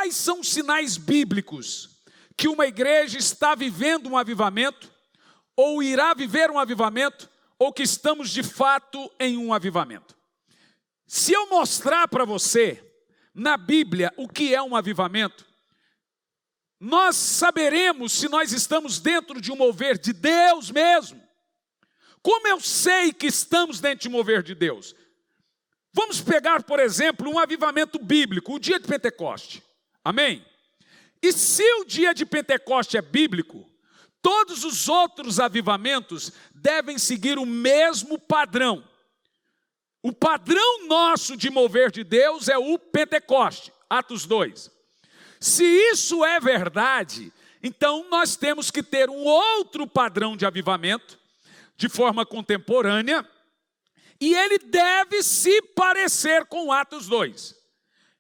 Quais são os sinais bíblicos que uma igreja está vivendo um avivamento, ou irá viver um avivamento, ou que estamos de fato em um avivamento? Se eu mostrar para você, na Bíblia, o que é um avivamento, nós saberemos se nós estamos dentro de um mover de Deus mesmo. Como eu sei que estamos dentro de um mover de Deus? Vamos pegar, por exemplo, um avivamento bíblico, o dia de Pentecoste. Amém? E se o dia de Pentecoste é bíblico, todos os outros avivamentos devem seguir o mesmo padrão. O padrão nosso de mover de Deus é o Pentecoste, Atos 2. Se isso é verdade, então nós temos que ter um outro padrão de avivamento, de forma contemporânea, e ele deve se parecer com Atos 2.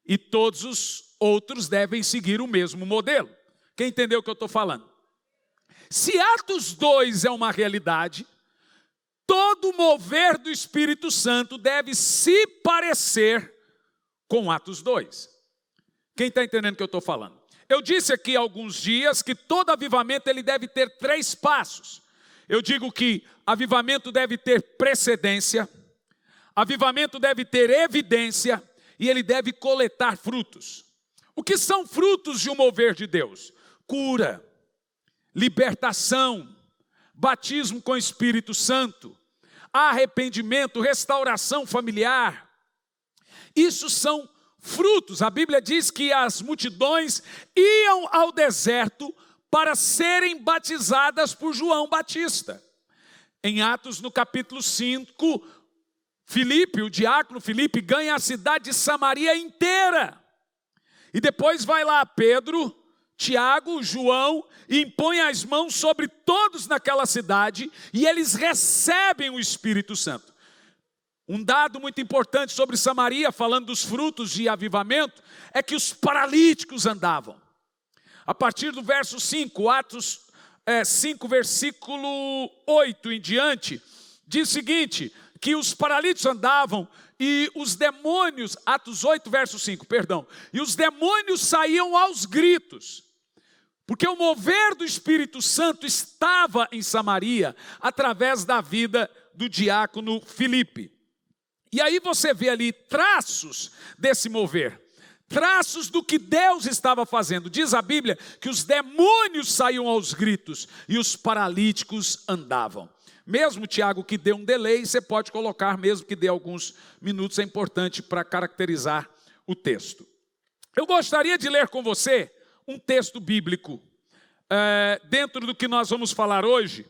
E todos os outros devem seguir o mesmo modelo. Quem entendeu o que eu estou falando? Se Atos 2 é uma realidade, todo mover do Espírito Santo deve se parecer com Atos 2. Quem está entendendo o que eu estou falando? Eu disse aqui há alguns dias que todo avivamento ele deve ter 3 passos. Eu digo que avivamento deve ter precedência, avivamento deve ter evidência e ele deve coletar frutos. O que são frutos de um mover de Deus? Cura, libertação, batismo com o Espírito Santo, arrependimento, restauração familiar. Isso são frutos. A Bíblia diz que as multidões iam ao deserto para serem batizadas por João Batista. Em Atos, no capítulo 5, Filipe, o diácono Filipe, ganha a cidade de Samaria inteira. E depois vai lá Pedro, Tiago, João, e impõe as mãos sobre todos naquela cidade, e eles recebem o Espírito Santo. Um dado muito importante sobre Samaria, falando dos frutos de avivamento, é que os paralíticos andavam. A partir do verso 5, Atos 5, versículo 8 em diante, diz o seguinte, que os paralíticos andavam e os demônios, Atos 8, verso 5, perdão, e os demônios saíam aos gritos, porque o mover do Espírito Santo estava em Samaria, através da vida do diácono Filipe. E aí você vê ali traços desse mover, traços do que Deus estava fazendo. Diz a Bíblia que os demônios saíam aos gritos e os paralíticos andavam. Mesmo, Tiago, que dê um delay, você pode colocar, mesmo que dê alguns minutos, é importante para caracterizar o texto. Eu gostaria de ler com você um texto bíblico, dentro do que nós vamos falar hoje.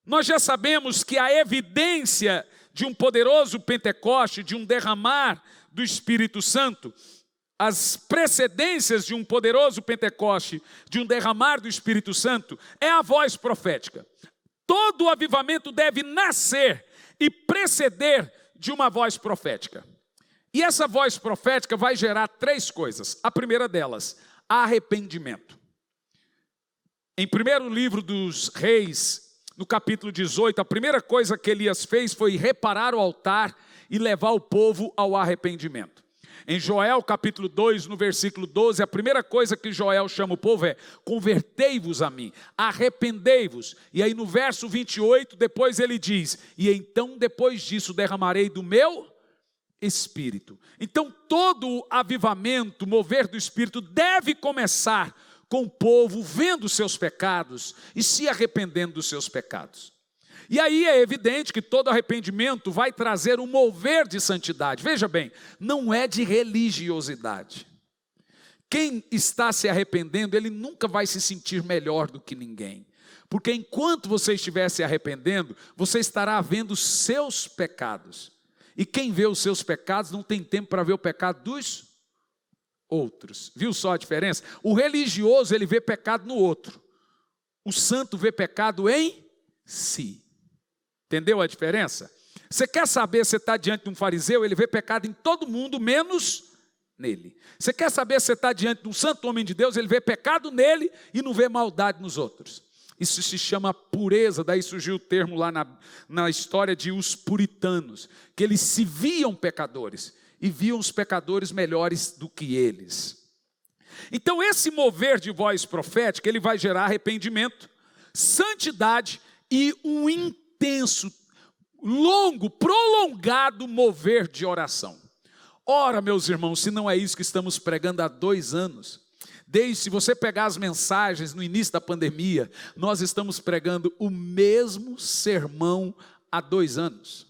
Nós já sabemos que a evidência de um poderoso Pentecoste, de um derramar do Espírito Santo, as precedências de um poderoso Pentecoste, de um derramar do Espírito Santo, é a voz profética. Todo o avivamento deve nascer e preceder de uma voz profética. E essa voz profética vai gerar 3 coisas. A primeira delas, arrependimento. Em primeiro livro dos Reis, no capítulo 18, a primeira coisa que Elias fez foi reparar o altar e levar o povo ao arrependimento. Em Joel capítulo 2, no versículo 12, a primeira coisa que Joel chama o povo é: convertei-vos a mim, arrependei-vos. E aí no verso 28, depois ele diz: e então depois disso derramarei do meu Espírito. Então todo avivamento, mover do Espírito deve começar com o povo vendo os seus pecados e se arrependendo dos seus pecados. E aí é evidente que todo arrependimento vai trazer um mover de santidade. Veja bem, não é de religiosidade. Quem está se arrependendo, ele nunca vai se sentir melhor do que ninguém. Porque enquanto você estiver se arrependendo, você estará vendo os seus pecados. E quem vê os seus pecados não tem tempo para ver o pecado dos outros. Viu só a diferença? O religioso, ele vê pecado no outro. O santo vê pecado em si. Entendeu a diferença? Você quer saber se você está diante de um fariseu, ele vê pecado em todo mundo, menos nele. Você quer saber se você está diante de um santo homem de Deus, ele vê pecado nele e não vê maldade nos outros. Isso se chama pureza, daí surgiu o termo lá na história de os puritanos, que eles se viam pecadores e viam os pecadores melhores do que eles. Então esse mover de voz profética, ele vai gerar arrependimento, santidade e um intenso, longo, prolongado mover de oração. Ora, meus irmãos, se não é isso que estamos pregando há 2 anos, se você pegar as mensagens no início da pandemia, nós estamos pregando o mesmo sermão há 2 anos.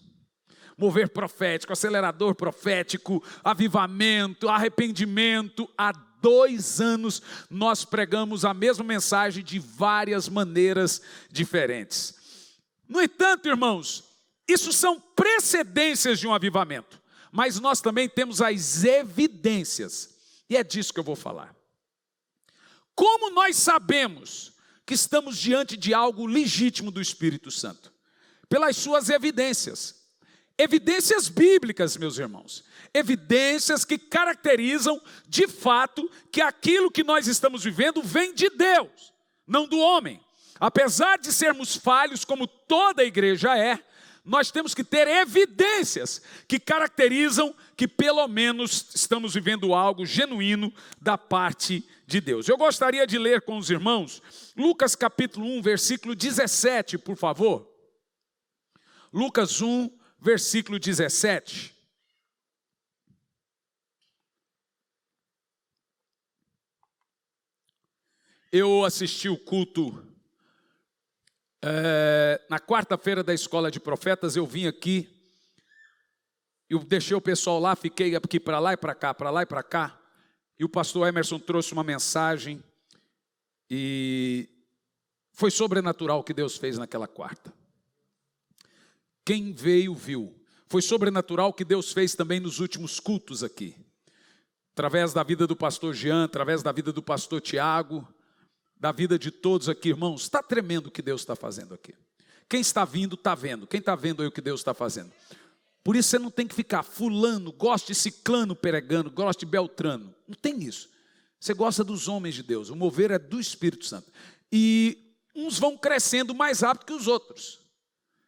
Mover profético, acelerador profético, avivamento, arrependimento. Há 2 anos nós pregamos a mesma mensagem de várias maneiras diferentes. No entanto, irmãos, isso são precedências de um avivamento, mas nós também temos as evidências, e é disso que eu vou falar. Como nós sabemos que estamos diante de algo legítimo do Espírito Santo? Pelas suas evidências. Evidências bíblicas, meus irmãos. Evidências que caracterizam, de fato, que aquilo que nós estamos vivendo vem de Deus, não do homem. Apesar de sermos falhos, como toda a igreja é, nós temos que ter evidências que caracterizam que pelo menos estamos vivendo algo genuíno da parte de Deus. Eu gostaria de ler com os irmãos Lucas capítulo 1, versículo 17, por favor. Lucas 1, versículo 17. Eu assisti o culto na quarta-feira da Escola de Profetas. Eu vim aqui, eu deixei o pessoal lá, fiquei aqui para lá e para cá, para lá e para cá. E o pastor Emerson trouxe uma mensagem e foi sobrenatural o que Deus fez naquela quarta. Quem veio, viu. Foi sobrenatural o que Deus fez também nos últimos cultos aqui. Através da vida do pastor Jean, através da vida do pastor Tiago, da vida de todos aqui, irmãos. Está tremendo o que Deus está fazendo aqui. Quem está vindo, está vendo. Quem está vendo aí o que Deus está fazendo. Por isso você não tem que ficar fulano, gosta de ciclano pregando, gosta de beltrano. Não tem isso. Você gosta dos homens de Deus. O mover é do Espírito Santo. E uns vão crescendo mais rápido que os outros.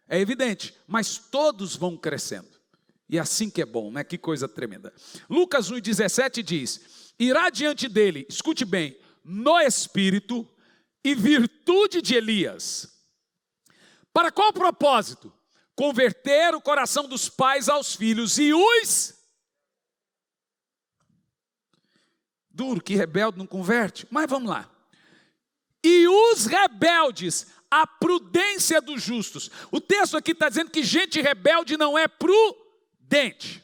É evidente, mas todos vão crescendo. E assim que é bom, né? Que coisa tremenda. Lucas 1,17 diz: irá diante dele, escute bem, no espírito e virtude de Elias. Para qual propósito? Converter o coração dos pais aos filhos e os... Duro, que rebelde não converte. Mas vamos lá. E os rebeldes, a prudência dos justos. O texto aqui está dizendo que gente rebelde não é prudente.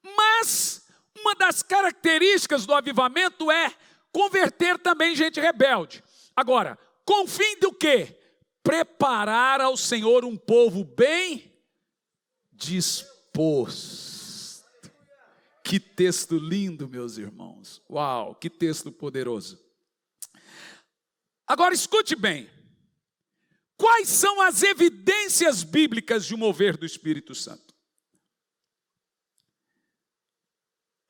Mas uma das características do avivamento é converter também gente rebelde. Agora, com o fim do quê? Preparar ao Senhor um povo bem disposto. Que texto lindo, meus irmãos. Uau, que texto poderoso. Agora escute bem. Quais são as evidências bíblicas de um mover do Espírito Santo?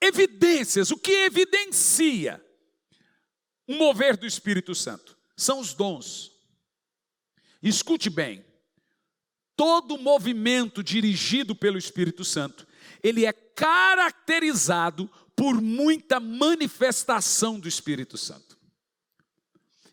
Evidências, o que evidencia um mover do Espírito Santo? São os dons. Escute bem, todo movimento dirigido pelo Espírito Santo, ele é caracterizado por muita manifestação do Espírito Santo.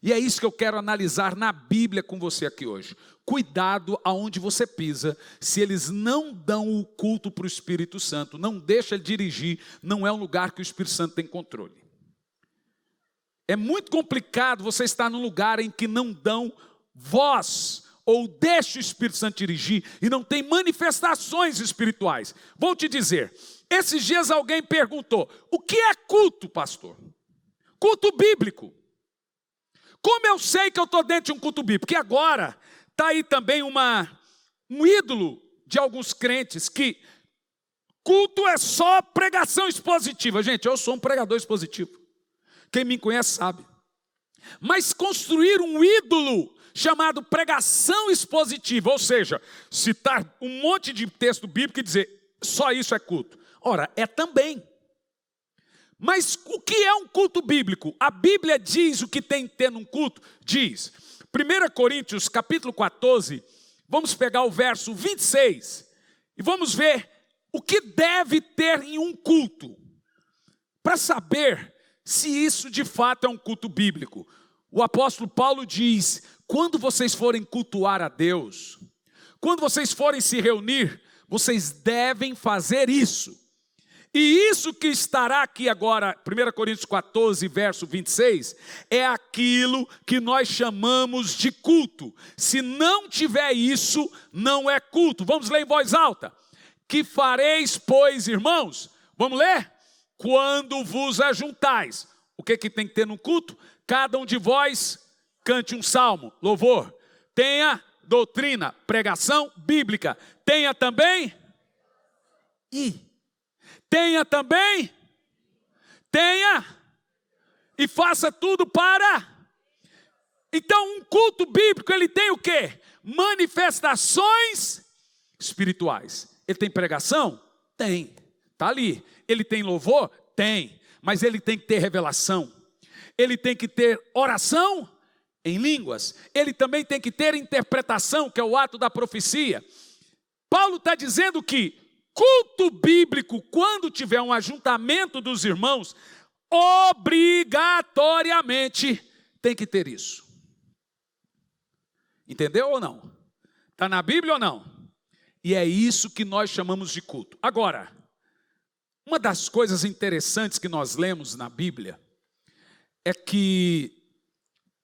E é isso que eu quero analisar na Bíblia com você aqui hoje. Cuidado aonde você pisa, se eles não dão o culto para o Espírito Santo, não deixa ele dirigir, não é um lugar que o Espírito Santo tem controle. É muito complicado você estar num lugar em que não dão voz, ou deixa o Espírito Santo dirigir, e não tem manifestações espirituais. Vou te dizer, esses dias alguém perguntou, o que é culto, pastor? Culto bíblico. Como eu sei que eu estou dentro de um culto bíblico? Porque agora está aí também um ídolo de alguns crentes, que culto é só pregação expositiva. Gente, eu sou um pregador expositivo. Quem me conhece sabe. Mas construir um ídolo chamado pregação expositiva, ou seja, citar um monte de texto bíblico e dizer, só isso é culto. Ora, é também. Mas o que é um culto bíblico? A Bíblia diz o que tem que ter num culto? Diz. 1 Coríntios capítulo 14, vamos pegar o verso 26 e vamos ver o que deve ter em um culto. Para saber se isso de fato é um culto bíblico. O apóstolo Paulo diz: quando vocês forem cultuar a Deus, quando vocês forem se reunir, vocês devem fazer isso. E isso que estará aqui agora, 1 Coríntios 14, verso 26, é aquilo que nós chamamos de culto. Se não tiver isso, não é culto. Vamos ler em voz alta. Que fareis, pois, irmãos? Vamos ler? Quando vos ajuntais. O que tem que ter no culto? Cada um de vós cante um salmo, louvor. Tenha doutrina, pregação bíblica. Tenha também... Tenha e faça tudo para. Então um culto bíblico, ele tem o quê? Manifestações espirituais. Ele tem pregação? Tem, está ali. Ele tem louvor? Tem, mas ele tem que ter revelação. Ele tem que ter oração em línguas. Ele também tem que ter interpretação, que é o ato da profecia. Paulo está dizendo que culto bíblico, quando tiver um ajuntamento dos irmãos, obrigatoriamente tem que ter isso. Entendeu ou não? Está na Bíblia ou não? E é isso que nós chamamos de culto. Agora, uma das coisas interessantes que nós lemos na Bíblia é que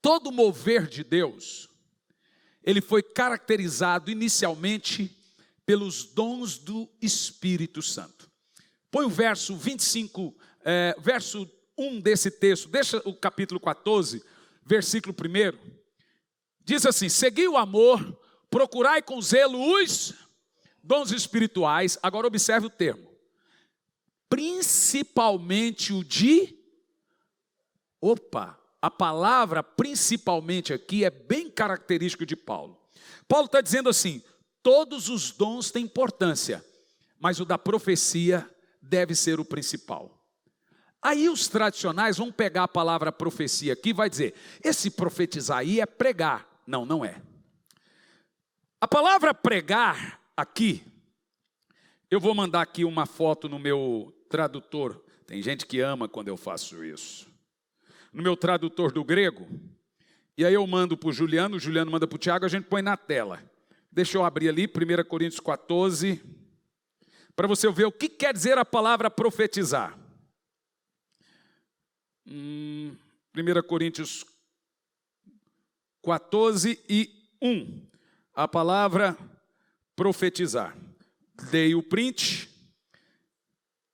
todo mover de Deus, ele foi caracterizado inicialmente pelos dons do Espírito Santo. Põe o verso 25, verso 1 desse texto, deixa o capítulo 14, versículo 1. Diz assim: segui o amor, procurai com zelo os dons espirituais. Agora observe o termo. Principalmente o de... a palavra principalmente aqui é bem característico de Paulo. Paulo está dizendo assim: todos os dons têm importância, mas o da profecia deve ser o principal. Aí os tradicionais vão pegar a palavra profecia aqui e vai dizer: esse profetizar aí é pregar. Não, não é. A palavra pregar aqui, eu vou mandar aqui uma foto no meu tradutor. Tem gente que ama quando eu faço isso. No meu tradutor do grego, e aí eu mando para o Juliano manda para o Tiago, a gente põe na tela. Deixa eu abrir ali, 1 Coríntios 14, para você ver o que quer dizer a palavra profetizar. 1 Coríntios 14 e 1, a palavra profetizar. Dei o print,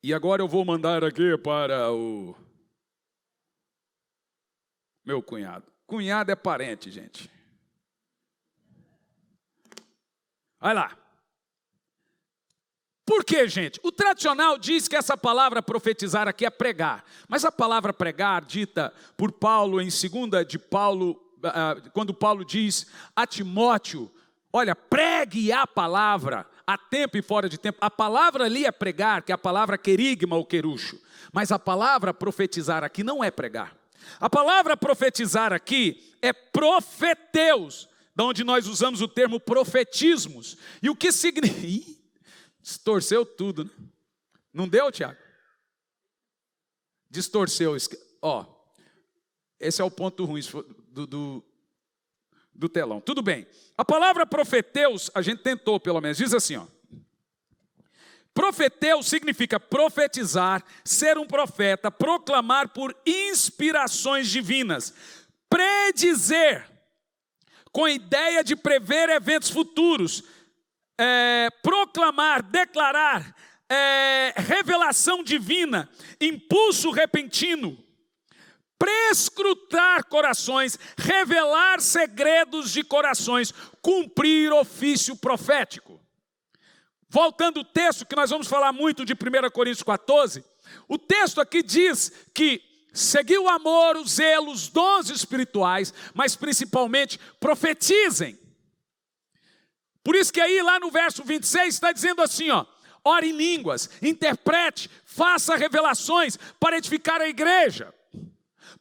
e agora eu vou mandar aqui para o meu cunhado. Cunhado é parente, gente. Olha lá. Por quê, gente? O tradicional diz que essa palavra profetizar aqui é pregar. Mas a palavra pregar, dita por Paulo em 2 de Paulo, quando Paulo diz a Timóteo: olha, pregue a palavra, a tempo e fora de tempo. A palavra ali é pregar, que é a palavra querigma ou querucho. Mas a palavra profetizar aqui não é pregar. A palavra profetizar aqui é profeteus, da onde nós usamos o termo profetismos. E o que significa? Distorceu tudo, né? Não deu, Tiago? Distorceu. Esse é o ponto ruim do telão. Tudo bem. A palavra profeteus, a gente tentou pelo menos, diz assim, profeteus significa profetizar, ser um profeta, proclamar por inspirações divinas, predizer, com a ideia de prever eventos futuros, proclamar, declarar, revelação divina, impulso repentino, prescrutar corações, revelar segredos de corações, cumprir ofício profético. Voltando ao texto, que nós vamos falar muito de 1 Coríntios 14, o texto aqui diz que seguir o amor, o zelo, os dons espirituais, mas principalmente profetizem. Por isso que aí lá no verso 26 está dizendo assim, ore em línguas, interprete, faça revelações para edificar a igreja.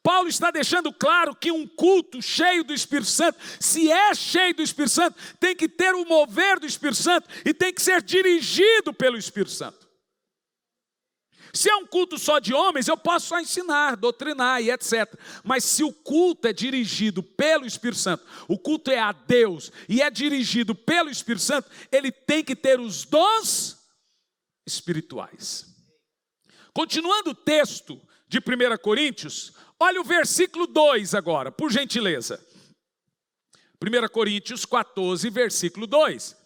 Paulo está deixando claro que um culto cheio do Espírito Santo, se é cheio do Espírito Santo, tem que ter o mover do Espírito Santo e tem que ser dirigido pelo Espírito Santo. Se é um culto só de homens, eu posso só ensinar, doutrinar e etc. Mas se o culto é dirigido pelo Espírito Santo, o culto é a Deus e é dirigido pelo Espírito Santo, ele tem que ter os dons espirituais. Continuando o texto de 1 Coríntios, olha o versículo 2 agora, por gentileza. 1 Coríntios 14, versículo 2.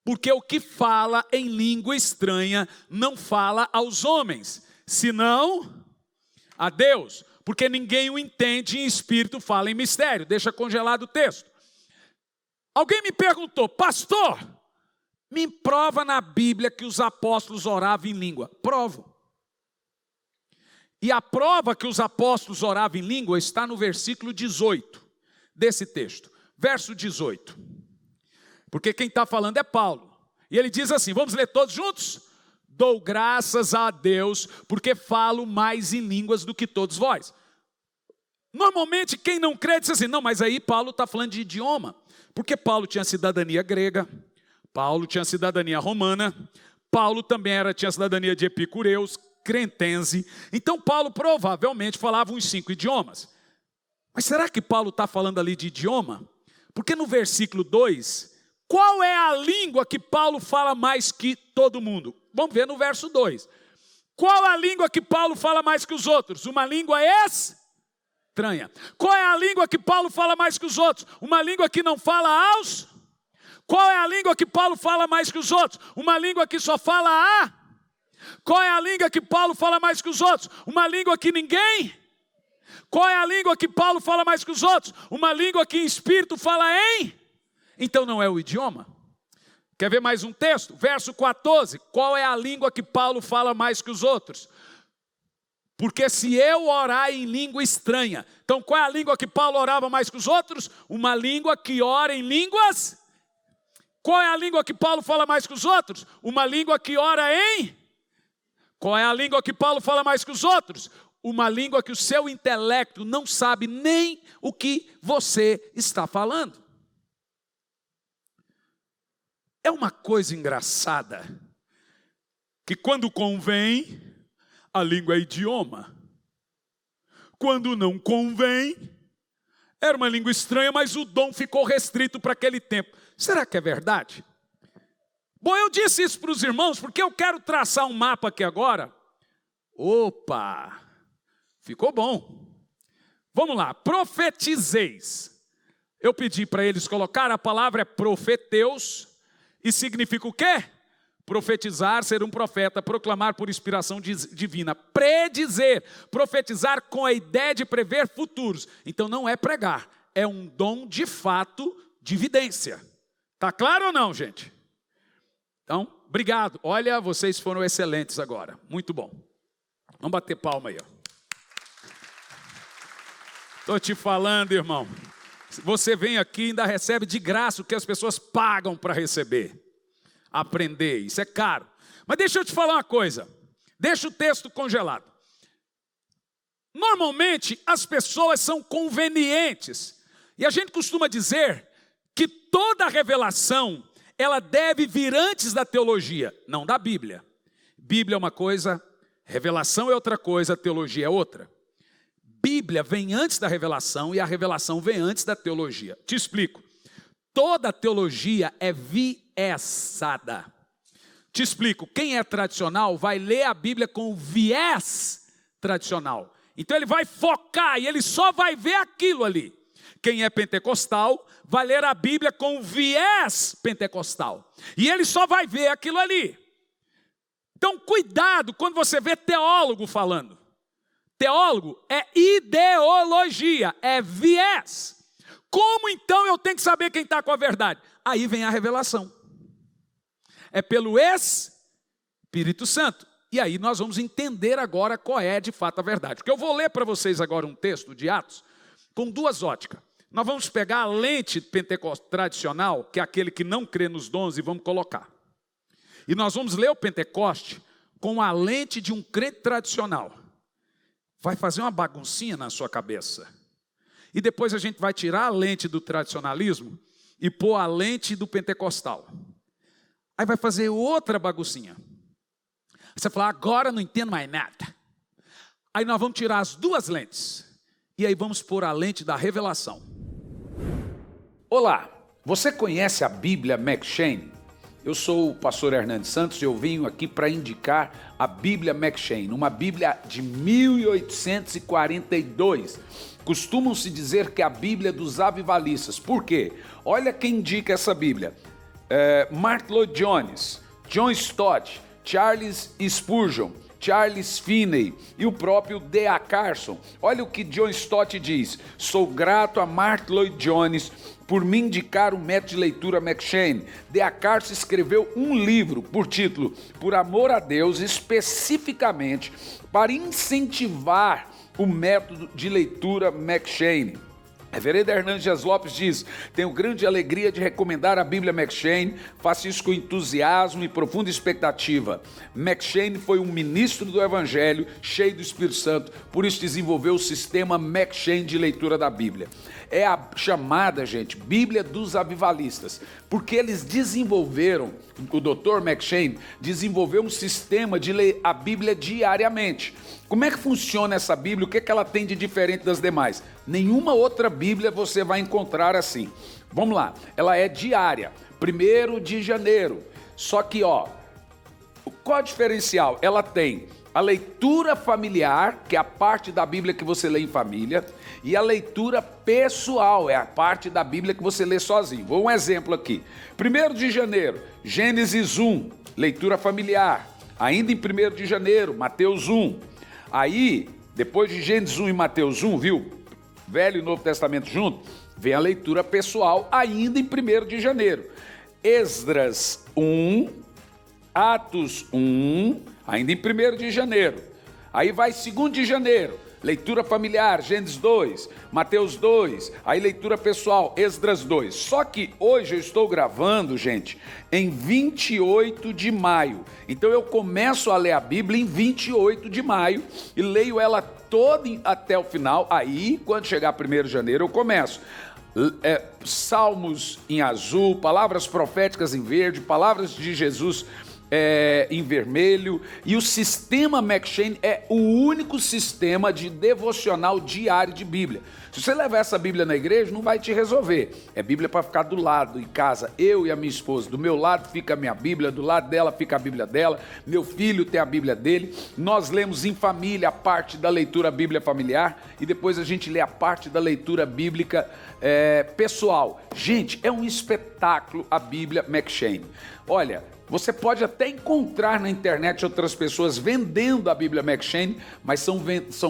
Porque o que fala em língua estranha não fala aos homens, senão a Deus. Porque ninguém o entende em espírito, fala em mistério. Deixa congelado o texto. Alguém me perguntou, pastor, me prova na Bíblia que os apóstolos oravam em língua. Provo. E a prova que os apóstolos oravam em língua está no versículo 18 desse texto. Verso 18. Porque quem está falando é Paulo. E ele diz assim, vamos ler todos juntos? Dou graças a Deus, porque falo mais em línguas do que todos vós. Normalmente quem não crê diz assim, não, mas aí Paulo está falando de idioma. Porque Paulo tinha cidadania grega, Paulo tinha cidadania romana, Paulo também tinha cidadania de epicureus, cretense. Então Paulo provavelmente falava uns 5 idiomas. Mas será que Paulo está falando ali de idioma? Porque no versículo 2, qual é a língua que Paulo fala mais que todo mundo? Vamos ver no verso 2. Qual a língua que Paulo fala mais que os outros? Uma língua estranha. Qual é a língua que Paulo fala mais que os outros? Uma língua que não fala aos? Qual é a língua que Paulo fala mais que os outros? Uma língua que só fala a? Qual é a língua que Paulo fala mais que os outros? Uma língua que ninguém? Qual é a língua que Paulo fala mais que os outros? Uma língua que em espírito fala em? Então não é o idioma. Quer ver mais um texto? Verso 14. Qual é a língua que Paulo fala mais que os outros? Porque se eu orar em língua estranha. Então qual é a língua que Paulo orava mais que os outros? Uma língua que ora em línguas. Qual é a língua que Paulo fala mais que os outros? Uma língua que ora em? Qual é a língua que Paulo fala mais que os outros? Uma língua que o seu intelecto não sabe nem o que você está falando. É uma coisa engraçada, que quando convém, a língua é idioma. Quando não convém, era uma língua estranha, mas o dom ficou restrito para aquele tempo. Será que é verdade? Bom, eu disse isso para os irmãos, porque eu quero traçar um mapa aqui agora. Opa! Ficou bom. Vamos lá, profetizeis. Eu pedi para eles colocar a palavra profeteus, e significa o quê? Profetizar, ser um profeta, proclamar por inspiração divina, predizer, profetizar com a ideia de prever futuros. Então não é pregar, é um dom de fato de vidência. Está claro ou não, gente? Então, obrigado. Olha, vocês foram excelentes agora. Muito bom. Vamos bater palma aí, ó. Estou te falando, irmão. Você vem aqui e ainda recebe de graça o que as pessoas pagam para receber. Aprender, isso é caro. Mas deixa eu te falar uma coisa. Deixa o texto congelado. Normalmente, as pessoas são convenientes. E a gente costuma dizer que toda revelação, ela deve vir antes da teologia, não da Bíblia. Bíblia é uma coisa, revelação é outra coisa, teologia é outra. Bíblia vem antes da revelação e a revelação vem antes da teologia. Te explico. Toda teologia é viesada. Te explico. Quem é tradicional vai ler a Bíblia com viés tradicional. Então ele vai focar e ele só vai ver aquilo ali. Quem é pentecostal vai ler a Bíblia com viés pentecostal. E ele só vai ver aquilo ali. Então cuidado quando você vê teólogo falando. Teólogo é ideologia, é viés. Como então eu tenho que saber quem está com a verdade? Aí vem a revelação. É pelo Espírito Santo. E aí nós vamos entender agora qual é de fato a verdade. Porque eu vou ler para vocês agora um texto de Atos com duas óticas. Nós vamos pegar a lente pentecostal tradicional, que é aquele que não crê nos dons, e vamos colocar. E nós vamos ler o Pentecoste com a lente de um crente tradicional. Vai fazer uma baguncinha na sua cabeça. E depois a gente vai tirar a lente do tradicionalismo e pôr a lente do pentecostal. Aí vai fazer outra baguncinha. Você fala, agora não entendo mais nada. Aí nós vamos tirar as duas lentes. E aí vamos pôr a lente da revelação. Olá, você conhece a Bíblia M'Cheyne? Eu sou o pastor Hernandes Santos e eu venho aqui para indicar a Bíblia M'Cheyne, uma Bíblia de 1842. Costumam-se dizer que é a Bíblia dos avivalistas. Por quê? Olha quem indica essa Bíblia. Martyn Lloyd-Jones, John Stott, Charles Spurgeon, Charles Finney e o próprio D.A. Carson. Olha o que John Stott diz: sou grato a Martyn Lloyd-Jones por me indicar o método de leitura M'Cheyne. D.A. Carson escreveu um livro por título Por Amor a Deus, especificamente para incentivar o método de leitura M'Cheyne. Reverendo Hernandes Dias Lopes diz: tenho grande alegria de recomendar a Bíblia M'Cheyne, faço isso com entusiasmo e profunda expectativa. M'Cheyne foi um ministro do Evangelho, cheio do Espírito Santo, por isso desenvolveu o sistema M'Cheyne de leitura da Bíblia. É a chamada, gente, Bíblia dos avivalistas, porque eles desenvolveram, o Dr. M'Cheyne desenvolveu um sistema de ler a Bíblia diariamente. Como é que funciona essa Bíblia? O que ela tem de diferente das demais? Nenhuma outra Bíblia você vai encontrar assim. Vamos lá, ela é diária, 1º de janeiro. Só que, qual o diferencial? Ela tem a leitura familiar, que é a parte da Bíblia que você lê em família, e a leitura pessoal, é a parte da Bíblia que você lê sozinho. Vou um exemplo aqui. 1º de janeiro, Gênesis 1, leitura familiar. Ainda em 1º de janeiro, Mateus 1. Aí, depois de Gênesis 1 e Mateus 1, viu? Velho e Novo Testamento junto, vem a leitura pessoal, ainda em 1º de janeiro. Esdras 1, Atos 1, ainda em 1º de janeiro. Aí vai 2º de janeiro, leitura familiar, Gênesis 2, Mateus 2, aí leitura pessoal, Esdras 2. Só que hoje eu estou gravando, gente, em 28 de maio. Então eu começo a ler a Bíblia em 28 de maio e leio ela toda até o final. Aí, quando chegar 1º de janeiro, eu começo. Salmos em azul, palavras proféticas em verde, palavras de Jesus em vermelho, e o sistema M'Cheyne é o único sistema de devocional diário de Bíblia. Se você levar essa Bíblia na igreja, não vai te resolver. É Bíblia para ficar do lado, em casa, eu e a minha esposa. Do meu lado fica a minha Bíblia, do lado dela fica a Bíblia dela, meu filho tem a Bíblia dele. Nós lemos em família a parte da leitura Bíblia familiar e depois a gente lê a parte da leitura bíblica pessoal. Gente, é um espetáculo a Bíblia M'Cheyne. Olha, você pode até encontrar na internet outras pessoas vendendo a Bíblia M'Cheyne, mas são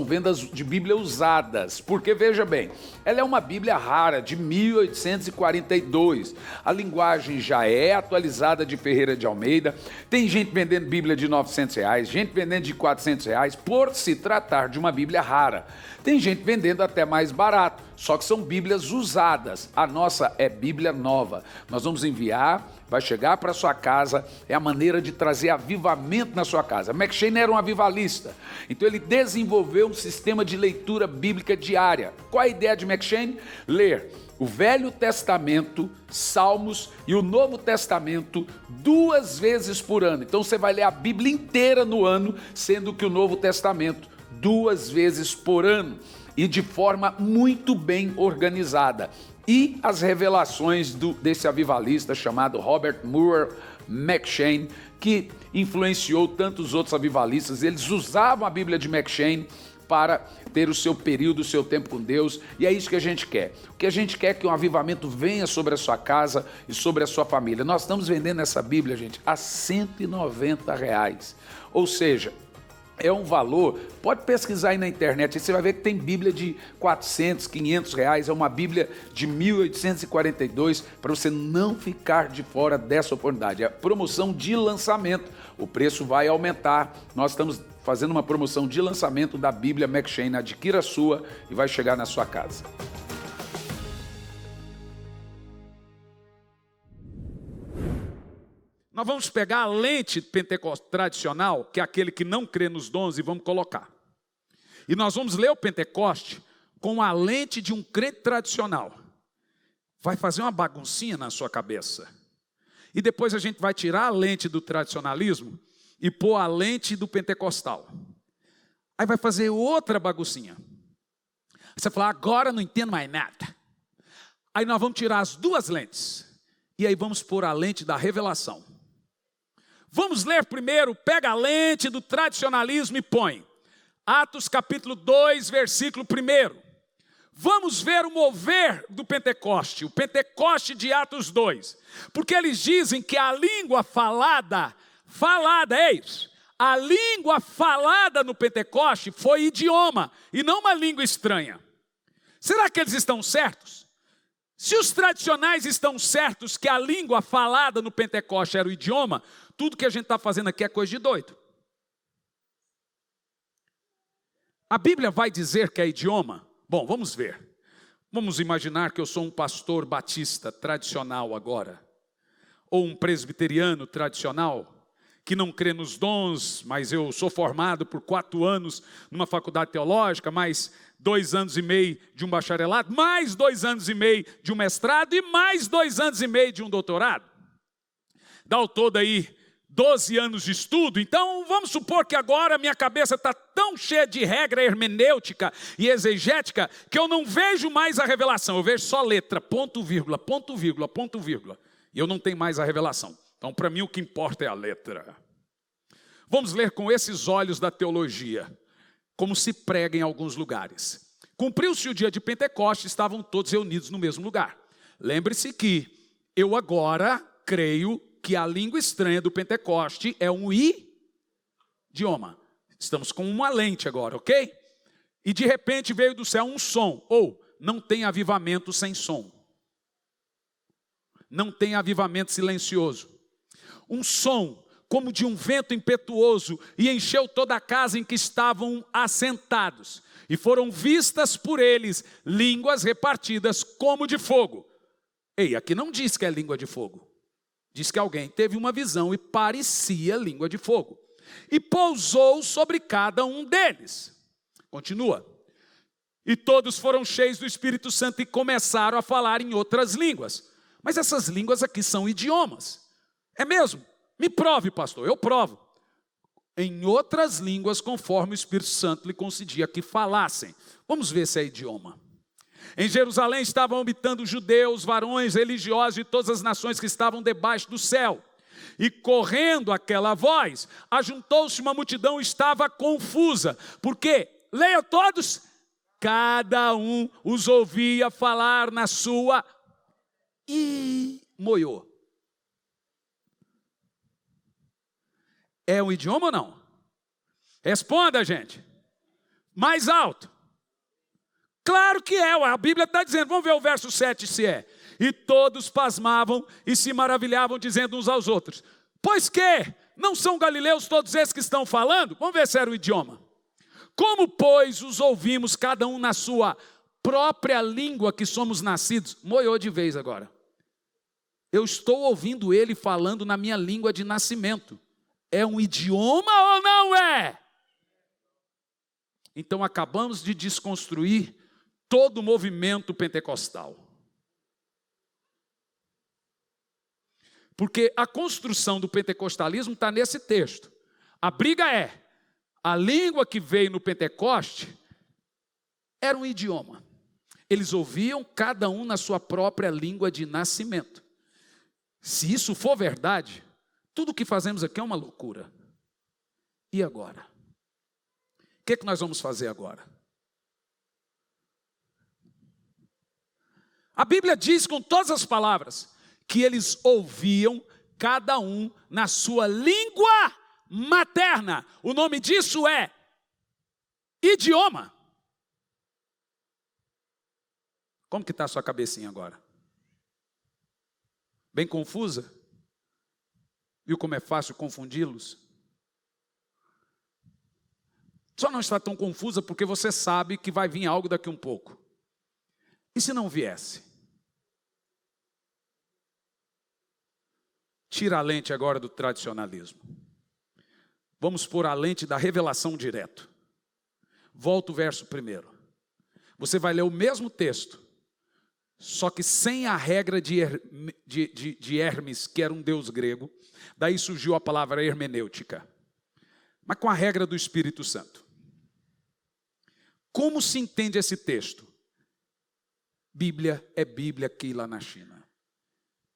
vendas de Bíblia usadas. Porque, veja bem, ela é uma Bíblia rara, de 1842. A linguagem já é atualizada de Ferreira de Almeida. Tem gente vendendo Bíblia de R$900, gente vendendo de R$400, por se tratar de uma Bíblia rara. Tem gente vendendo até mais barato, só que são Bíblias usadas. A nossa é Bíblia nova. Nós vamos enviar, vai chegar para sua casa, é a maneira de trazer avivamento na sua casa. M'Cheyne era um avivalista, então ele desenvolveu um sistema de leitura bíblica diária. Qual a ideia de M'Cheyne? Ler o Velho Testamento, Salmos e o Novo Testamento 2 vezes por ano. Então você vai ler a Bíblia inteira no ano, sendo que o Novo Testamento 2 vezes por ano e de forma muito bem organizada. E as revelações desse avivalista chamado Robert Murray M'Cheyne, que influenciou tantos outros avivalistas. Eles usavam a Bíblia de M'Cheyne para ter o seu período, o seu tempo com Deus, e é isso que a gente quer. O que a gente quer é que um avivamento venha sobre a sua casa e sobre a sua família. Nós estamos vendendo essa Bíblia, gente, a R$190. Ou seja, é um valor, pode pesquisar aí na internet, aí você vai ver que tem Bíblia de R$400, R$500, é uma Bíblia de 1842, para você não ficar de fora dessa oportunidade. É promoção de lançamento, o preço vai aumentar, nós estamos fazendo uma promoção de lançamento da Bíblia M'Cheyne, adquira a sua e vai chegar na sua casa. Nós vamos pegar a lente pentecostal tradicional, que é aquele que não crê nos dons, e vamos colocar. E nós vamos ler o Pentecoste com a lente de um crente tradicional. Vai fazer uma baguncinha na sua cabeça. E depois a gente vai tirar a lente do tradicionalismo e pôr a lente do pentecostal. Aí vai fazer outra baguncinha. Você fala, agora não entendo mais nada. Aí nós vamos tirar as duas lentes. E aí vamos pôr a lente da revelação. Vamos ler primeiro, pega a lente do tradicionalismo e põe. Atos capítulo 2, versículo 1. Vamos ver o mover do Pentecoste, o Pentecoste de Atos 2. Porque eles dizem que a língua falada, a língua falada no Pentecoste foi idioma e não uma língua estranha. Será que eles estão certos? Se os tradicionais estão certos que a língua falada no Pentecoste era o idioma, tudo que a gente está fazendo aqui é coisa de doido. A Bíblia vai dizer que é idioma? Bom, vamos ver. Vamos imaginar que eu sou um pastor batista tradicional agora, ou um presbiteriano tradicional, que não crê nos dons, mas eu sou formado por 4 anos numa faculdade teológica, mais 2 anos e meio de um bacharelado, mais 2 anos e meio de um mestrado e mais 2 anos e meio de um doutorado. Dá ao todo aí 12 anos de estudo. Então vamos supor que agora minha cabeça está tão cheia de regra hermenêutica e exegética que eu não vejo mais a revelação, eu vejo só letra, ponto, vírgula, ponto, vírgula, ponto, vírgula. E eu não tenho mais a revelação. Então, para mim, o que importa é a letra. Vamos ler com esses olhos da teologia, como se prega em alguns lugares. Cumpriu-se o dia de Pentecostes, estavam todos reunidos no mesmo lugar. Lembre-se que eu agora creio que a língua estranha do Pentecoste é um idioma. Estamos com uma lente agora, ok? E de repente veio do céu um som, ou não tem avivamento sem som. Não tem avivamento silencioso. Um som como de um vento impetuoso e encheu toda a casa em que estavam assentados. E foram vistas por eles línguas repartidas como de fogo. Ei, aqui não diz que é língua de fogo. Diz que alguém teve uma visão e parecia língua de fogo. E pousou sobre cada um deles. Continua. E todos foram cheios do Espírito Santo e começaram a falar em outras línguas. Mas essas línguas aqui são idiomas. É mesmo? Me prove, pastor. Eu provo. Em outras línguas, conforme o Espírito Santo lhe concedia que falassem. Vamos ver se é idioma. Em Jerusalém estavam habitando judeus, varões religiosos de todas as nações que estavam debaixo do céu. E correndo aquela voz, ajuntou-se uma multidão e estava confusa. Porque, leia todos, cada um os ouvia falar na sua moiô. É um idioma ou não? Responda, gente. Mais alto. Claro que é, a Bíblia está dizendo, vamos ver o verso 7 se é. E todos pasmavam e se maravilhavam, dizendo uns aos outros, pois que não são galileus todos esses que estão falando? Vamos ver se era o idioma. Como, pois, os ouvimos cada um na sua própria língua que somos nascidos? Moiou de vez agora. Eu estou ouvindo ele falando na minha língua de nascimento. É um idioma ou não é? Então acabamos de desconstruir todo o movimento pentecostal. Porque a construção do pentecostalismo está nesse texto. A briga é, a língua que veio no Pentecoste era um idioma. Eles ouviam cada um na sua própria língua de nascimento. Se isso for verdade, tudo o que fazemos aqui é uma loucura. E agora? O que nós vamos fazer agora? A Bíblia diz com todas as palavras que eles ouviam cada um na sua língua materna. O nome disso é idioma. Como que está a sua cabecinha agora? Bem confusa? Viu como é fácil confundi-los? Só não está tão confusa porque você sabe que vai vir algo daqui um pouco. E se não viesse? Tira a lente agora do tradicionalismo. Vamos pôr a lente da revelação direto. Volta o verso primeiro. Você vai ler o mesmo texto, só que sem a regra de Hermes, que era um deus grego. Daí surgiu a palavra hermenêutica. mas com a regra do Espírito Santo. Como se entende esse texto? Bíblia é Bíblia aqui lá na China.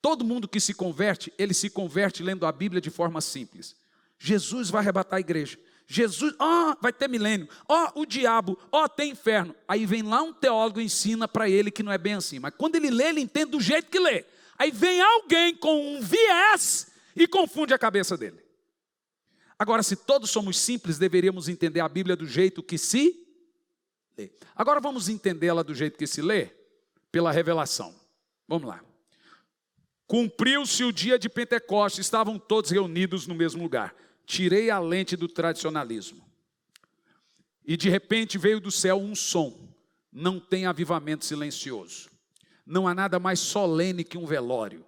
Todo mundo que se converte, ele se converte lendo a Bíblia de forma simples. Jesus vai arrebatar a igreja. Jesus, vai ter milênio. O diabo, tem inferno. Aí vem lá um teólogo e ensina para ele que não é bem assim. Mas quando ele lê, ele entende do jeito que lê. Aí vem alguém com um viés e confunde a cabeça dele. Agora, se todos somos simples, deveríamos entender a Bíblia do jeito que se lê. Agora vamos entendê-la do jeito que se lê? Pela revelação. Vamos lá. Cumpriu-se o dia de Pentecostes, estavam todos reunidos no mesmo lugar. Tirei a lente do tradicionalismo. E de repente veio do céu um som. Não tem avivamento silencioso. Não há nada mais solene que um velório.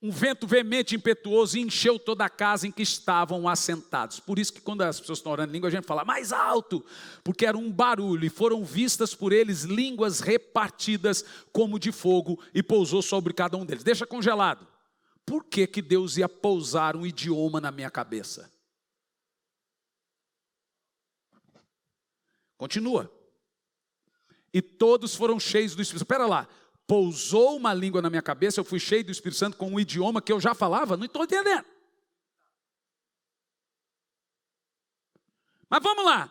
Um vento veemente e impetuoso encheu toda a casa em que estavam assentados. Por isso que quando as pessoas estão orando em língua, a gente fala mais alto, porque era um barulho, e foram vistas por eles línguas repartidas como de fogo, e pousou sobre cada um deles. Deixa congelado. Por que que Deus ia pousar um idioma na minha cabeça? Continua. E todos foram cheios do Espírito Santo. Espera lá. Pousou uma língua na minha cabeça, eu fui cheio do Espírito Santo com um idioma que eu já falava? Não estou entendendo. Mas vamos lá.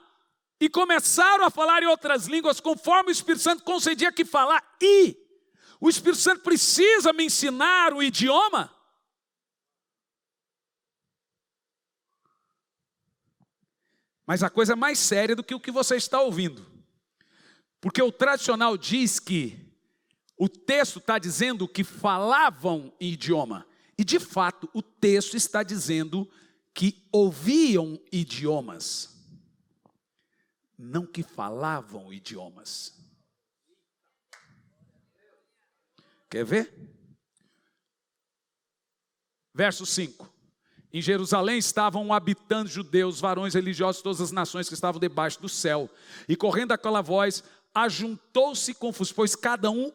E começaram a falar em outras línguas, conforme o Espírito Santo concedia que falar. E o Espírito Santo precisa me ensinar o idioma? Mas a coisa é mais séria do que o que você está ouvindo. Porque o tradicional diz que o texto está dizendo que falavam em idioma. E de fato, o texto está dizendo que ouviam idiomas. Não que falavam idiomas. Quer ver? Verso 5. Em Jerusalém estavam habitando judeus, varões religiosos de todas as nações que estavam debaixo do céu. E correndo aquela voz, ajuntou-se confuso, pois cada um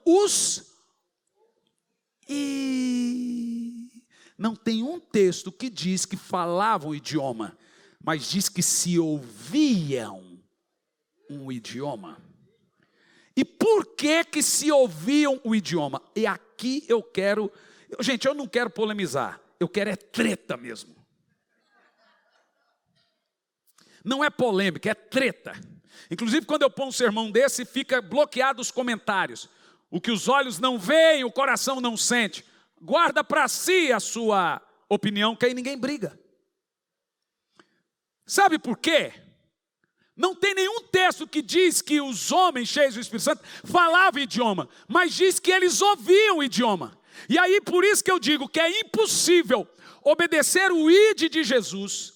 E não tem um texto que diz que falavam o idioma, mas diz que se ouviam um idioma. E por que que se ouviam o idioma? E aqui eu quero... Gente, eu não quero polemizar. Eu quero é treta mesmo. Não é polêmica, é treta. Inclusive, quando eu ponho um sermão desse, fica bloqueado os comentários. O que os olhos não veem, o coração não sente. Guarda para si a sua opinião, que aí ninguém briga. Sabe por quê? Não tem nenhum texto que diz que os homens cheios do Espírito Santo falavam idioma, mas diz que eles ouviam o idioma. E aí, por isso que eu digo que é impossível obedecer o ID de Jesus,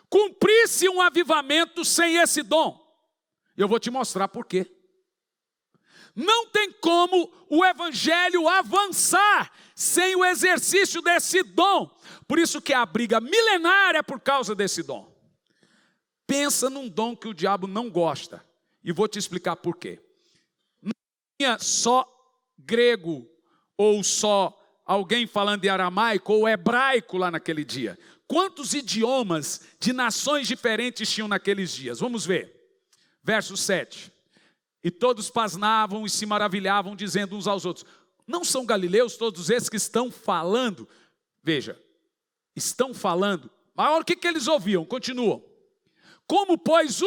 cumprir-se um avivamento sem esse dom. Eu vou te mostrar por quê. Não tem como o evangelho avançar sem o exercício desse dom. Por isso que a briga milenária é por causa desse dom. Pensa num dom que o diabo não gosta. E vou te explicar por quê. Não tinha só grego ou só alguém falando em aramaico ou hebraico lá naquele dia. Quantos idiomas de nações diferentes tinham naqueles dias? Vamos ver. Verso 7. E todos pasmavam e se maravilhavam, dizendo uns aos outros: não são galileus todos esses que estão falando? Veja, estão falando. Mas olha o que eles ouviam, continuam. Como, pois,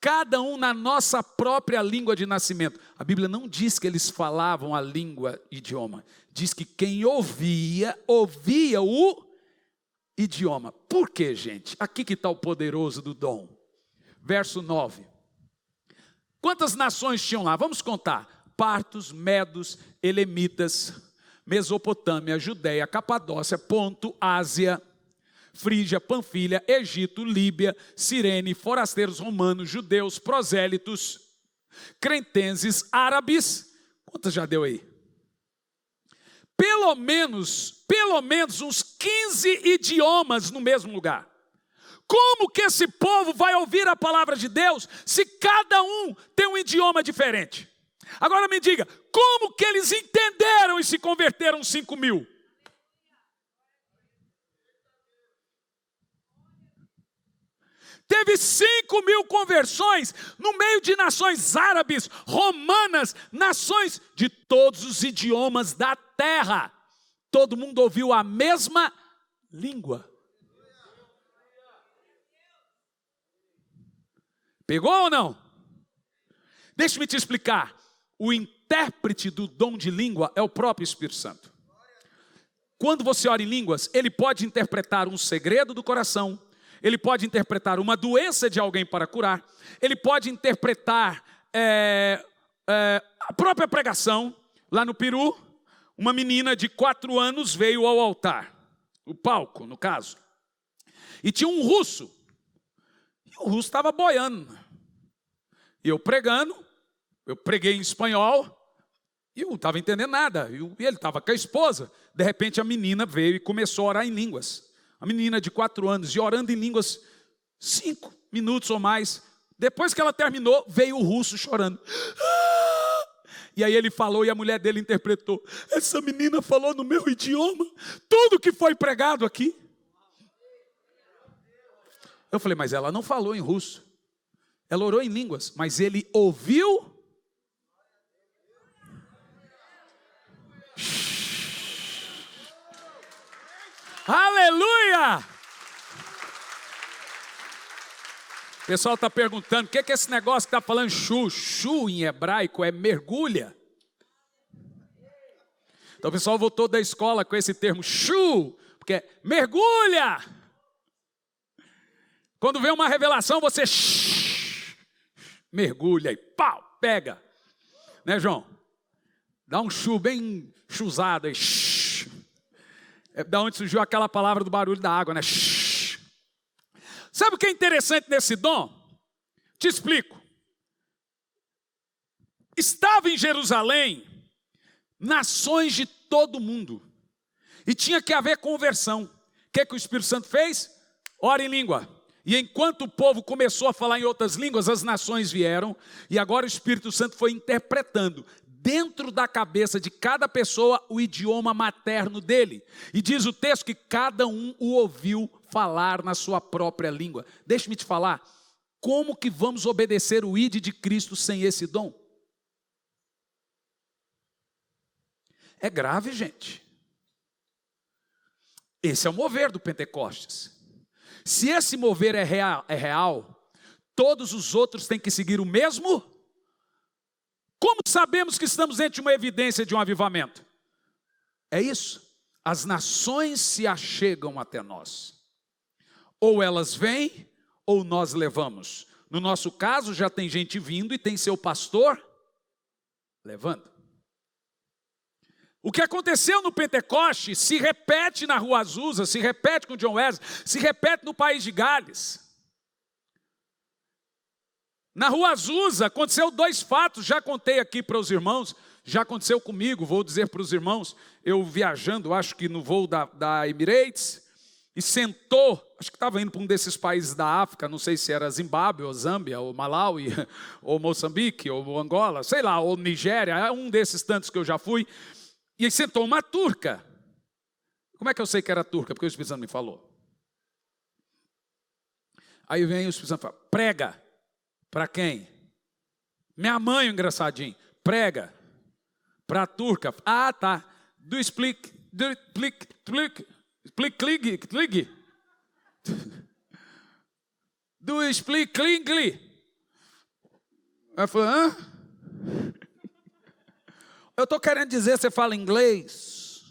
cada um na nossa própria língua de nascimento. A Bíblia não diz que eles falavam a língua, idioma. Diz que quem ouvia o idioma. Por quê, gente? Aqui que está o poderoso do dom. Verso 9. Quantas nações tinham lá? Vamos contar. Partos, medos, elemitas, Mesopotâmia, Judéia, Capadócia, Ponto, Ásia, Frígia, Panfilha, Egito, Líbia, Cirene, forasteiros romanos, judeus, prosélitos, cretenses, árabes. Quantas já deu aí? Pelo menos uns 15 idiomas no mesmo lugar. Como que esse povo vai ouvir a palavra de Deus se cada um tem um idioma diferente? Agora me diga, como que eles entenderam e se converteram 5.000? Teve 5.000 conversões no meio de nações árabes, romanas, nações de todos os idiomas da terra. Todo mundo ouviu a mesma língua. Pegou ou não? Deixa-me te explicar. O intérprete do dom de língua é o próprio Espírito Santo. Quando você ora em línguas, ele pode interpretar um segredo do coração, ele pode interpretar uma doença de alguém para curar, ele pode interpretar a própria pregação. Lá no Peru, uma menina de 4 anos veio ao altar, o palco, no caso, e tinha um russo, e o russo estava boiando, e eu preguei em espanhol, e eu não estava entendendo nada, e ele estava com a esposa. De repente a menina veio e começou a orar em línguas, a menina de 4 anos, e orando em línguas 5 minutos ou mais. Depois que ela terminou, veio o russo chorando. E aí ele falou, e a mulher dele interpretou. Essa menina falou no meu idioma tudo que foi pregado aqui. Eu falei, mas ela não falou em russo, ela orou em línguas, mas ele ouviu. Aleluia! O pessoal está perguntando, o que é esse negócio que está falando chu? Chu em hebraico é mergulha. Então o pessoal voltou da escola com esse termo chu, porque é mergulha. Quando vem uma revelação, você mergulha e pau, pega. Né, João? Dá um chu bem chuzado aí. É da onde surgiu aquela palavra do barulho da água, né? Sabe o que é interessante nesse dom? Te explico. Estava em Jerusalém nações de todo mundo, e tinha que haver conversão. O que o Espírito Santo fez? Ora em língua. E enquanto o povo começou a falar em outras línguas, as nações vieram, e agora o Espírito Santo foi interpretando dentro da cabeça de cada pessoa o idioma materno dele. E diz o texto que cada um o ouviu falar na sua própria língua. Deixa-me te falar, como que vamos obedecer o ID de Cristo sem esse dom? É grave, gente. Esse é o mover do Pentecostes. Se esse mover é real, todos os outros têm que seguir o mesmo. Como sabemos que estamos diante de uma evidência de um avivamento? É isso. As nações se achegam até nós. Ou elas vêm, ou nós levamos. No nosso caso, já tem gente vindo e tem seu pastor levando. O que aconteceu no Pentecoste se repete na Rua Azusa, se repete com John Wesley, se repete no país de Gales. Na Rua Azusa aconteceu 2 fatos, já contei aqui para os irmãos, já aconteceu comigo, vou dizer para os irmãos, eu viajando, acho que no voo da Emirates, e sentou, acho que estava indo para um desses países da África, não sei se era Zimbábue, ou Zâmbia, ou Malawi, ou Moçambique, ou Angola, sei lá, ou Nigéria, é um desses tantos que eu já fui, e aí sentou uma turca. Como é que eu sei que era turca? Porque o Espírito Santo me falou. Aí vem o Espírito Santo e fala, prega. Para quem? Minha mãe, engraçadinho. Prega. Para a turca. Ah, tá. Do you speak English? Ela falou, hã? Eu estou querendo dizer, você fala inglês?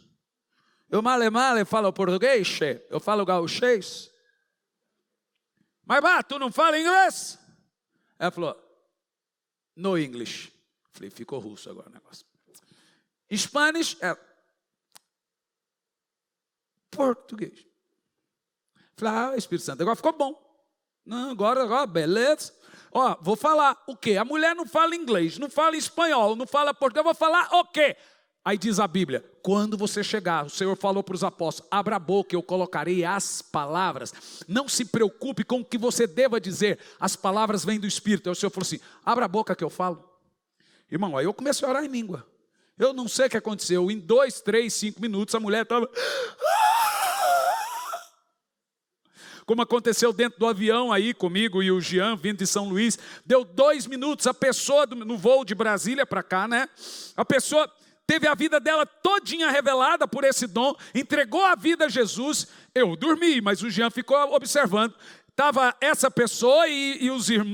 Eu male falo português? Eu falo gauchês? Mas, tu não fala inglês? Ela falou, no English. Falei, ficou russo agora o negócio. Spanish, português. Falei, Espírito Santo, agora ficou bom. Não, agora, beleza. Ó, vou falar o quê? A mulher não fala inglês, não fala espanhol, não fala português, eu vou falar o quê? Aí diz a Bíblia, quando você chegar, o Senhor falou para os apóstolos, abra a boca, eu colocarei as palavras. Não se preocupe com o que você deva dizer, as palavras vêm do Espírito. Aí o Senhor falou assim, abra a boca que eu falo. Irmão, aí eu comecei a orar em língua. Eu não sei o que aconteceu, em 2, 3, 5 minutos a mulher estava... como aconteceu dentro do avião aí comigo e o Jean, vindo de São Luís. Deu 2 minutos, a pessoa, no voo de Brasília para cá, né? A pessoa teve a vida dela todinha revelada por esse dom, entregou a vida a Jesus. Eu dormi, mas o Jean ficou observando. Estava essa pessoa e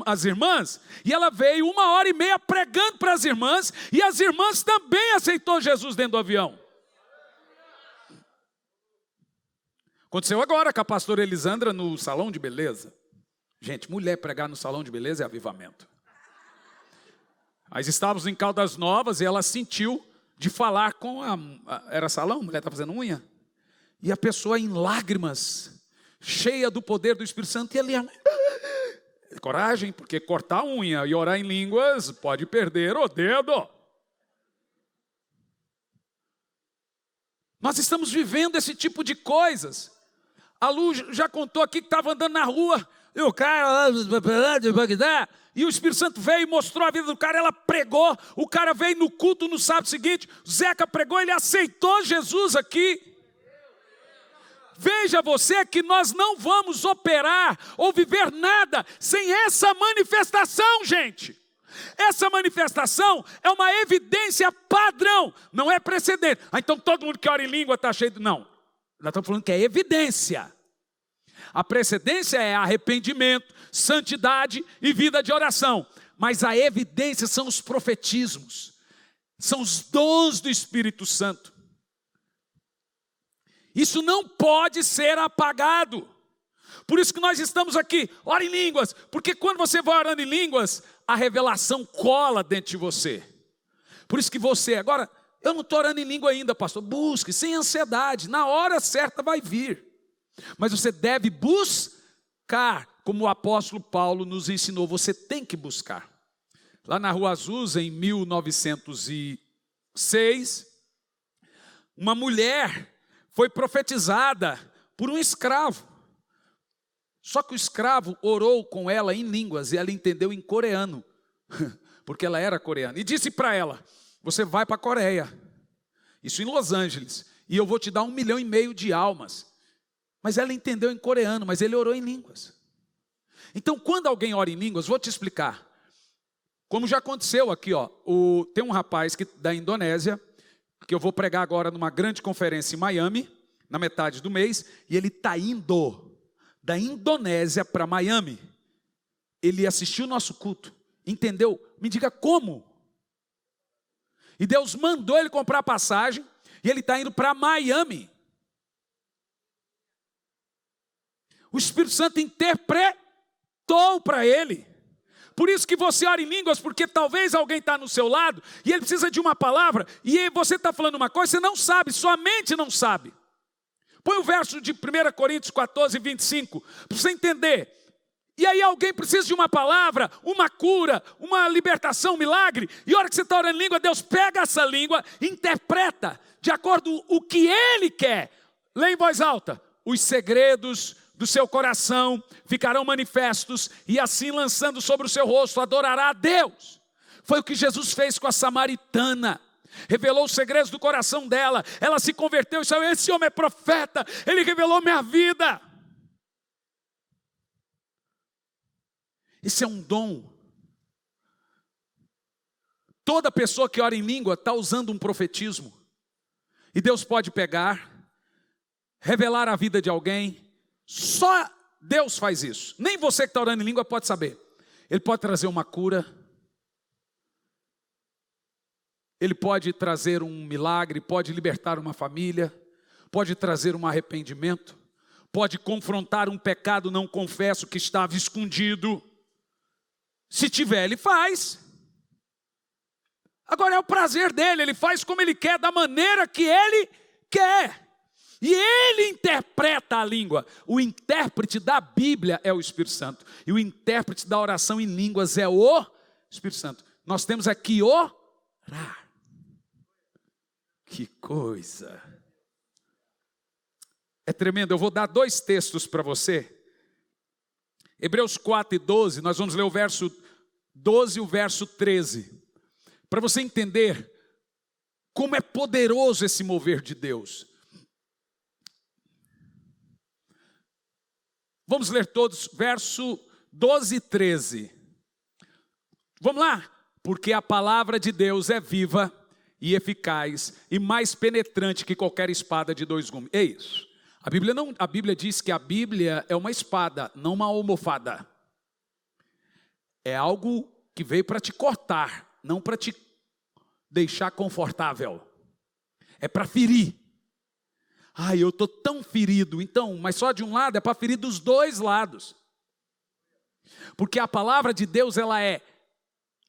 as irmãs, e ela veio 1h30 pregando para as irmãs, e as irmãs também aceitou Jesus dentro do avião. Aconteceu agora com a pastora Elisandra no salão de beleza. Gente, mulher pregar no salão de beleza é avivamento. Nós estávamos em Caldas Novas e ela sentiu de falar com era salão? A mulher está fazendo unha? E a pessoa em lágrimas, cheia do poder do Espírito Santo, e ali, coragem, porque cortar a unha e orar em línguas pode perder o dedo. Nós estamos vivendo esse tipo de coisas. A Lu já contou aqui que estava andando na rua, e o cara lá de Bagdá, e o Espírito Santo veio e mostrou a vida do cara, ela pregou, o cara veio no culto no sábado seguinte, Zeca pregou, ele aceitou Jesus aqui. Veja você que nós não vamos operar ou viver nada sem essa manifestação, gente. Essa manifestação é uma evidência padrão, não é precedente. Então todo mundo que ora em língua está cheio de... Não, nós estamos falando que é evidência. A precedência é arrependimento, santidade e vida de oração. Mas a evidência são os profetismos, são os dons do Espírito Santo. Isso não pode ser apagado. Por isso que nós estamos aqui, ora em línguas, porque quando você vai orando em línguas, a revelação cola dentro de você. Por isso que você, agora, eu não estou orando em língua ainda, pastor, busque, sem ansiedade, na hora certa vai vir. Mas você deve buscar, como o apóstolo Paulo nos ensinou, você tem que buscar. Lá na Rua Azusa, em 1906, uma mulher foi profetizada por um escravo. Só que o escravo orou com ela em línguas e ela entendeu em coreano, porque ela era coreana. E disse para ela, você vai para a Coreia, isso em Los Angeles, e eu vou te dar 1,5 milhão de almas. Mas ela entendeu em coreano, mas ele orou em línguas. Então, quando alguém ora em línguas, vou te explicar. Como já aconteceu aqui, ó, tem um rapaz da Indonésia, que eu vou pregar agora numa grande conferência em Miami, na metade do mês, e ele está indo da Indonésia para Miami. Ele assistiu o nosso culto, entendeu? Me diga como. E Deus mandou ele comprar passagem, e ele está indo para Miami. O Espírito Santo interpretou para ele. Por isso que você ora em línguas, porque talvez alguém está no seu lado e ele precisa de uma palavra e você está falando uma coisa, você não sabe, sua mente não sabe. Põe o verso de 1 Coríntios 14, 25, para você entender. E aí alguém precisa de uma palavra, uma cura, uma libertação, um milagre, e a hora que você está orando em língua, Deus pega essa língua, interpreta, de acordo com o que Ele quer. Lê em voz alta, os segredos do seu coração ficarão manifestos, e assim lançando sobre o seu rosto, adorará a Deus. Foi o que Jesus fez com a samaritana, revelou os segredos do coração dela, ela se converteu e disse, esse homem é profeta, ele revelou minha vida. Esse é um dom. Toda pessoa que ora em língua está usando um profetismo, e Deus pode pegar, revelar a vida de alguém. Só Deus faz isso. Nem você que está orando em língua pode saber. Ele pode trazer uma cura. Ele pode trazer um milagre. Pode libertar uma família. Pode trazer um arrependimento. Pode confrontar um pecado não confesso que estava escondido. Se tiver, ele faz. Agora é o prazer dele. Ele faz como ele quer, da maneira que ele quer. E ele interpreta a língua. O intérprete da Bíblia é o Espírito Santo. E o intérprete da oração em línguas é o Espírito Santo. Nós temos aqui orar. Que coisa. É tremendo. Eu vou dar 2 textos para você. Hebreus 4 e 12. Nós vamos ler o verso 12 e o verso 13. Para você entender como é poderoso esse mover de Deus. Vamos ler todos, verso 12 e 13. Vamos lá. Porque a palavra de Deus é viva e eficaz e mais penetrante que qualquer espada de dois gumes. É isso. A Bíblia diz que a Bíblia é uma espada, não uma almofada. É algo que veio para te cortar, não para te deixar confortável. É para ferir. Ai, eu estou tão ferido. Então, mas só de um lado, é para ferir dos dois lados. Porque a palavra de Deus, ela é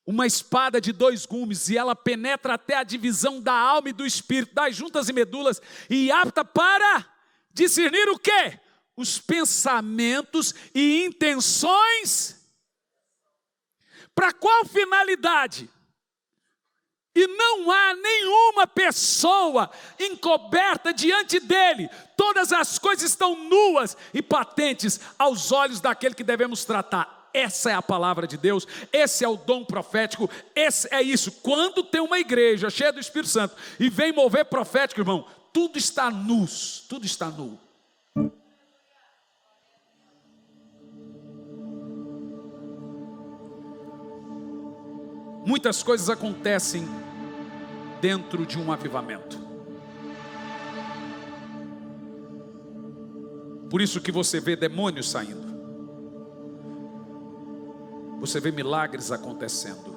uma espada de dois gumes, e ela penetra até a divisão da alma e do espírito, das juntas e medulas, e apta para discernir o quê? Os pensamentos e intenções. Para qual finalidade? E não há nenhuma pessoa encoberta diante dele. Todas as coisas estão nuas e patentes aos olhos daquele que devemos tratar. Essa é a palavra de Deus, esse é o dom profético, esse é isso. Quando tem uma igreja cheia do Espírito Santo e vem mover profético, irmão, tudo está nu, tudo está nu. Muitas coisas acontecem dentro de um avivamento. Por isso que você vê demônios saindo. Você vê milagres acontecendo.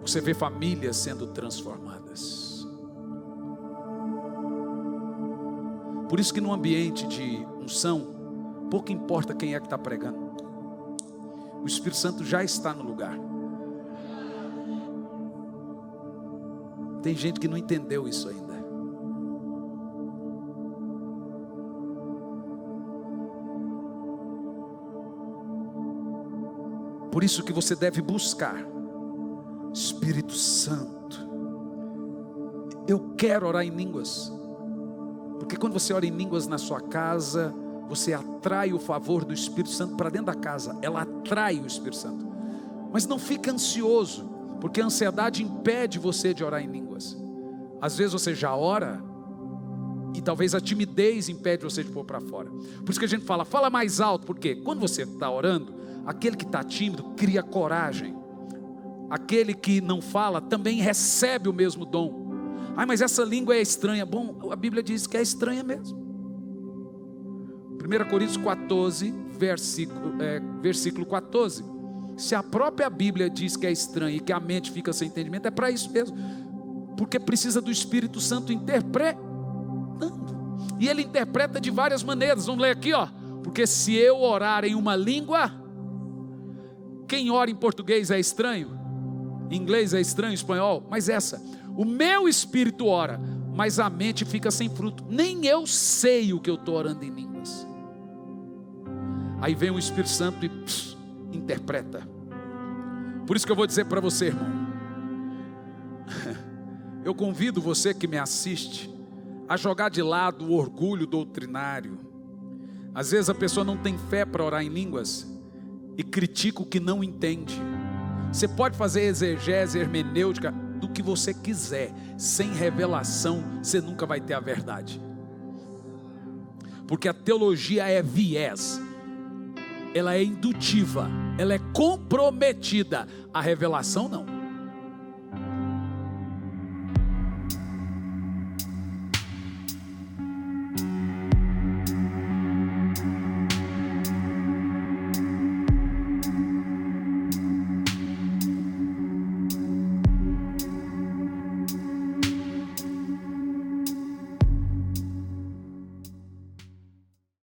Você vê famílias sendo transformadas. Por isso que no ambiente de unção, pouco importa quem é que está pregando. O Espírito Santo já está no lugar. Tem gente que não entendeu isso ainda. Por isso que você deve buscar Espírito Santo. Eu quero orar em línguas. Porque quando você ora em línguas na sua casa, você atrai o favor do Espírito Santo para dentro da casa. Ela atrai o Espírito Santo. Mas não fica ansioso, porque a ansiedade impede você de orar em línguas. Às vezes você já ora e talvez a timidez impede você de pôr para fora. Por isso que a gente fala mais alto, porque quando você está orando, aquele que está tímido cria coragem. Aquele que não fala também recebe o mesmo dom. Ai, mas essa língua é estranha. Bom, a Bíblia diz que é estranha mesmo. 1 Coríntios 14, versículo 14. Se a própria Bíblia diz que é estranha e que a mente fica sem entendimento, é para isso mesmo. Porque precisa do Espírito Santo interpretando. E ele interpreta de várias maneiras. Vamos ler aqui, ó. Porque se eu orar em uma língua, quem ora em português é estranho, em inglês é estranho, espanhol, mas o meu espírito ora, mas a mente fica sem fruto. Nem eu sei o que eu estou orando em línguas. Aí vem o Espírito Santo e interpreta. Por isso que eu vou dizer para você, irmão, eu convido você que me assiste a jogar de lado o orgulho doutrinário. Às vezes a pessoa não tem fé para orar em línguas e critica o que não entende. Você pode fazer exegese, hermenêutica, do que você quiser. Sem revelação, você nunca vai ter a verdade. Porque a teologia é viés. Ela é indutiva. Ela é comprometida. A revelação não.